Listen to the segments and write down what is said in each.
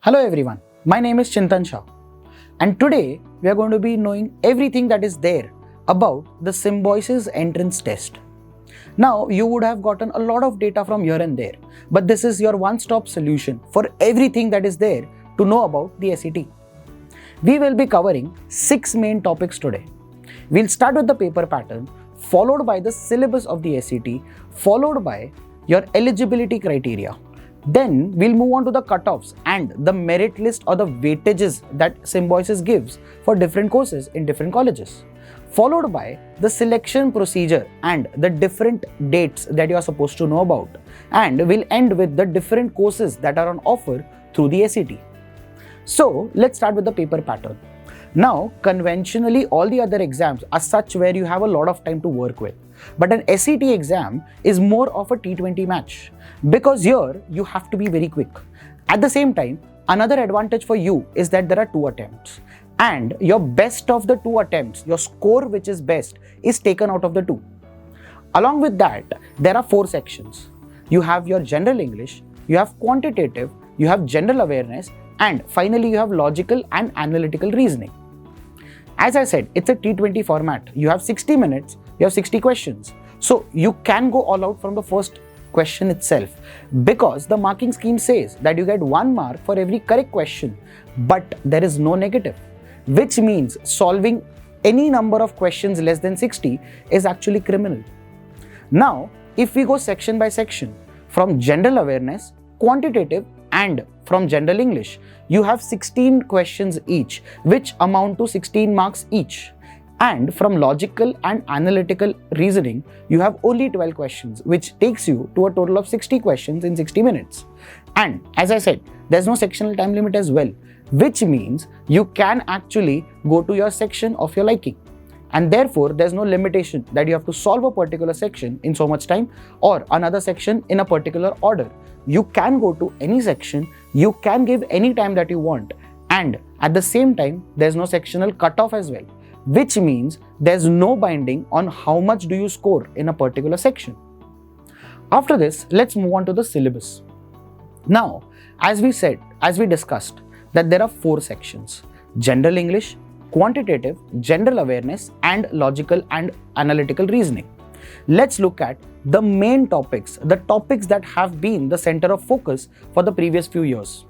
Hello everyone, my name is Chintan Shah and today we are going to be knowing everything that is there about the Symbiosis entrance test. Now you would have gotten a lot of data from here and there, but this is your one-stop solution for everything that is there to know about the SET. We will be covering 6 main topics today. We'll start with the paper pattern, followed by the syllabus of the SET, followed by your eligibility criteria. Then we'll move on to the cutoffs and the merit list or the weightages that Symbiosis gives for different courses in different colleges, followed by the selection procedure and the different dates that you are supposed to know about, and we'll end with the different courses that are on offer through the SET. So let's start with the paper pattern. Now, conventionally, all the other exams are such where you have a lot of time to work with. But an SET exam is more of a T20 match because here you have to be very quick. At the same time, another advantage for you is that there are 2 attempts. And your best of the 2 attempts, your score which is best, is taken out of the 2. Along with that, there are 4 sections. You have your general English, you have quantitative, you have general awareness, and finally you have logical and analytical reasoning. As I said, it's a T20 format. You have 60 minutes, you have 60 questions. So you can go all out from the first question itself because the marking scheme says that you get 1 mark for every correct question, but there is no negative, which means solving any number of questions less than 60 is actually criminal. Now, if we go section by section, from general awareness, quantitative, and from general English, you have 16 questions each, which amount to 16 marks each. And from logical and analytical reasoning, you have only 12 questions, which takes you to a total of 60 questions in 60 minutes. And as I said, there's no sectional time limit as well, which means you can actually go to your section of your liking. And therefore, there's no limitation that you have to solve a particular section in so much time or another section in a particular order. You can go to any section, you can give any time that you want, and at the same time, there's no sectional cutoff as well, which means there's no binding on how much do you score in a particular section. After this, let's move on to the syllabus. Now, as we discussed, that there are 4 sections: general English, quantitative, general awareness, and logical and analytical reasoning. Let's look at the main topics, the topics that have been the center of focus for the previous few years.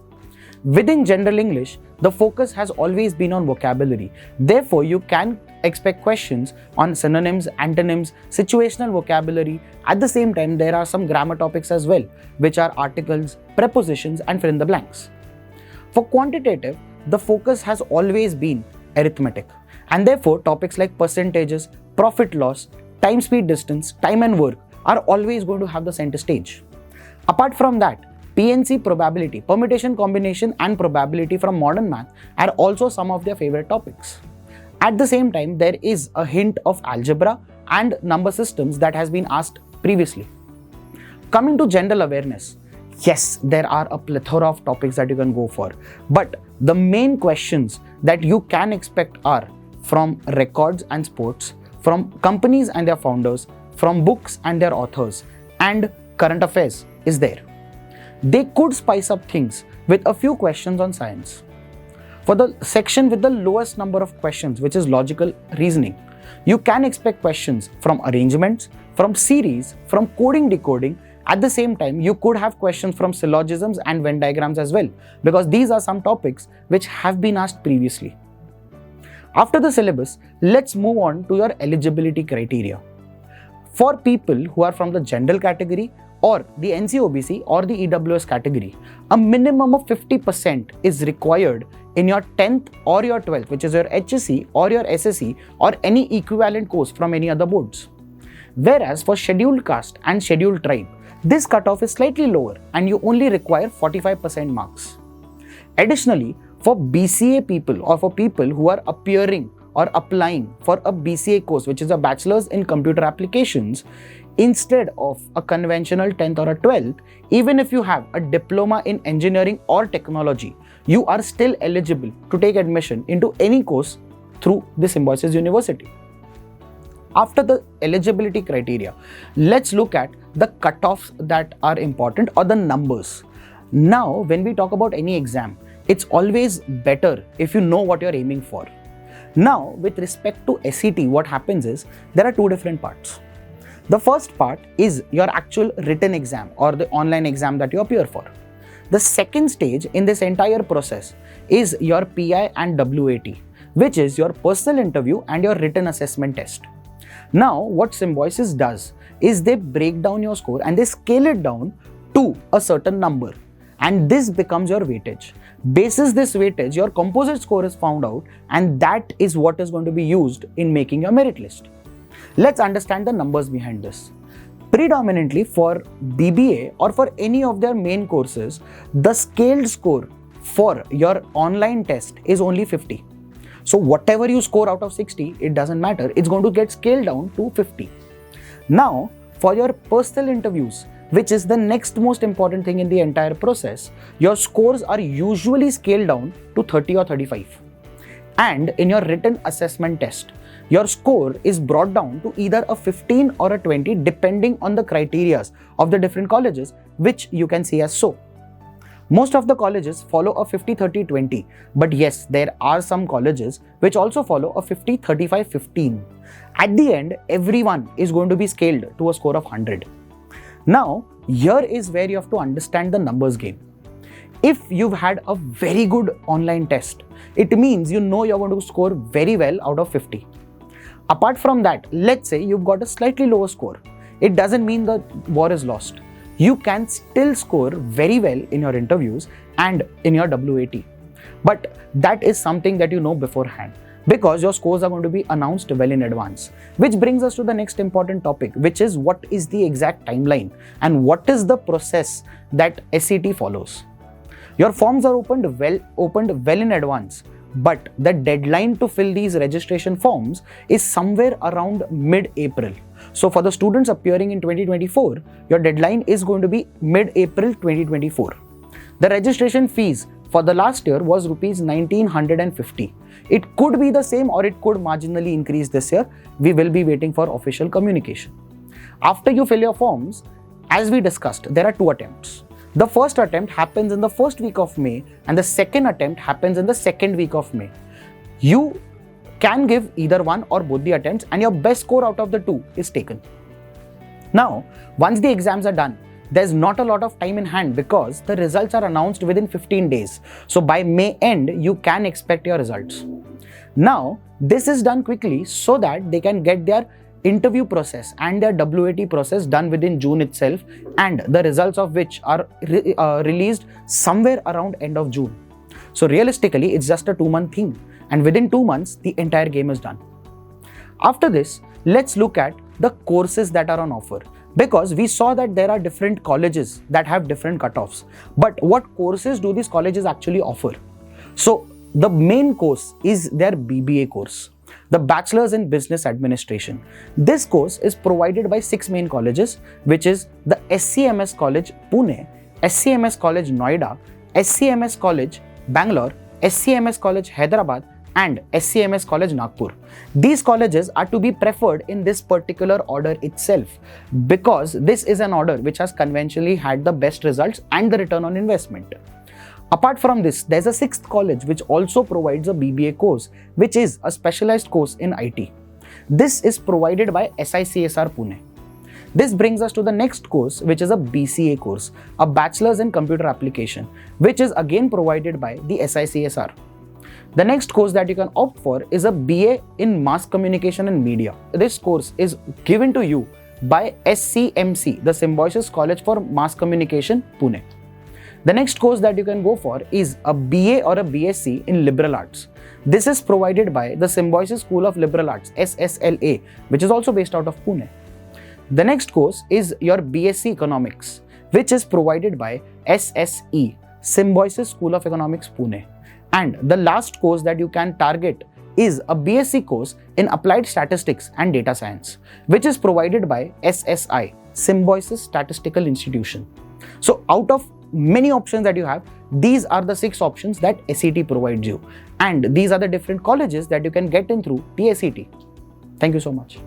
Within general English, the focus has always been on vocabulary. Therefore, you can expect questions on synonyms, antonyms, situational vocabulary. At the same time, there are some grammar topics as well, which are articles, prepositions, and fill in the blanks. For quantitative, the focus has always been arithmetic, and therefore topics like percentages, profit loss, time, speed, distance, time and work are always going to have the center stage. Apart from that, PNC, probability, permutation, combination, and probability from modern math are also some of their favorite topics. At the same time, there is a hint of algebra and number systems that has been asked previously. Coming to general awareness, yes, there are a plethora of topics that you can go for, but the main questions that you can expect are from records and sports, from companies and their founders, from books and their authors, and current affairs is there. They could spice up things with a few questions on science. For the section with the lowest number of questions, which is logical reasoning, you can expect questions from arrangements, from series, from coding, decoding. At the same time, you could have questions from syllogisms and Venn diagrams as well, because these are some topics which have been asked previously. After the syllabus, let's move on to your eligibility criteria. For people who are from the general category or the NCOBC or the EWS category, a minimum of 50% is required in your 10th or your 12th, which is your HSC or your SSC or any equivalent course from any other boards. Whereas for scheduled caste and scheduled tribe, this cutoff is slightly lower and you only require 45% marks. Additionally, for BCA people or for people who are appearing or applying for a BCA course, which is a Bachelor's in Computer Applications, instead of a conventional 10th or a 12th, even if you have a diploma in engineering or technology, you are still eligible to take admission into any course through the Symbiosis University. After the eligibility criteria, let's look at the cutoffs that are important or the numbers. Now, when we talk about any exam, It's always better if you know what you're aiming for. Now, with respect to SET, what happens is there are two different parts. The first part is your actual written exam or the online exam that you appear for. The second stage in this entire process is your PI and WAT, which is your personal interview and your written assessment test. Now, what Symbiosis does is they break down your score and they scale it down to a certain number, and this becomes your weightage. Basis this weightage, your composite score is found out, and that is what is going to be used in making your merit list. Let's understand the numbers behind this. Predominantly for BBA or for any of their main courses, the scaled score for your online test is only 50. So whatever you score out of 60, it doesn't matter. It's going to get scaled down to 50. Now, for your personal interviews, which is the next most important thing in the entire process, your scores are usually scaled down to 30 or 35. And in your written assessment test, your score is brought down to either a 15 or a 20 depending on the criteria of the different colleges, which you can see as so. Most of the colleges follow a 50-30-20, but yes, there are some colleges which also follow a 50-35-15. At the end, everyone is going to be scaled to a score of 100. Now, here is where you have to understand the numbers game. If you've had a very good online test, it means you know you're going to score very well out of 50. Apart from that, let's say you've got a slightly lower score. It doesn't mean the war is lost. You can still score very well in your interviews and in your WAT. But that is something that you know beforehand, because your scores are going to be announced well in advance. Which brings us to the next important topic, which is what is the exact timeline and what is the process that SET follows. Your forms are opened well in advance, but the deadline to fill these registration forms is somewhere around mid-April. So for the students appearing in 2024, your deadline is going to be mid-April 2024. The registration fees for the last year was Rs 1950. It could be the same or it could marginally increase this year. We will be waiting for official communication. After you fill your forms, as we discussed, there are two attempts. The first attempt happens in the first week of May and the second attempt happens in the second week of May. You can give either one or both the attempts and your best score out of the two is taken. Now, once the exams are done, there's not a lot of time in hand because the results are announced within 15 days. So by May end, you can expect your results. Now, this is done quickly so that they can get their interview process and their WAT process done within June itself, and the results of which are released somewhere around end of June. So realistically, it's just a 2-month thing, and within 2 months, the entire game is done. After this, let's look at the courses that are on offer, because we saw that there are different colleges that have different cutoffs. But what courses do these colleges actually offer? So the main course is their BBA course, the Bachelor's in Business Administration. This course is provided by 6 main colleges, which is the SCMS College Pune, SCMS College Noida, SCMS College Bangalore, SCMS College Hyderabad, and SCMS College Nagpur. These colleges are to be preferred in this particular order itself, because this is an order which has conventionally had the best results and the return on investment. Apart from this, there's a 6th college which also provides a BBA course, which is a specialized course in IT. This is provided by SICSR Pune. This brings us to the next course, which is a BCA course, a Bachelor's in Computer Application, which is again provided by the SICSR. The next course that you can opt for is a BA in Mass Communication and Media. This course is given to you by SCMC, the Symbiosis College for Mass Communication, Pune. The next course that you can go for is a BA or a BSc in Liberal Arts. This is provided by the Symbiosis School of Liberal Arts, SSLA, which is also based out of Pune. The next course is your BSc Economics, which is provided by SSE, Symbiosis School of Economics, Pune. And the last course that you can target is a BSc course in Applied Statistics and Data Science, which is provided by SSI, Symbiosis Statistical Institution. So out of many options that you have, these are the 6 options that SET provides you, and these are the different colleges that you can get in through the SET. Thank you so much.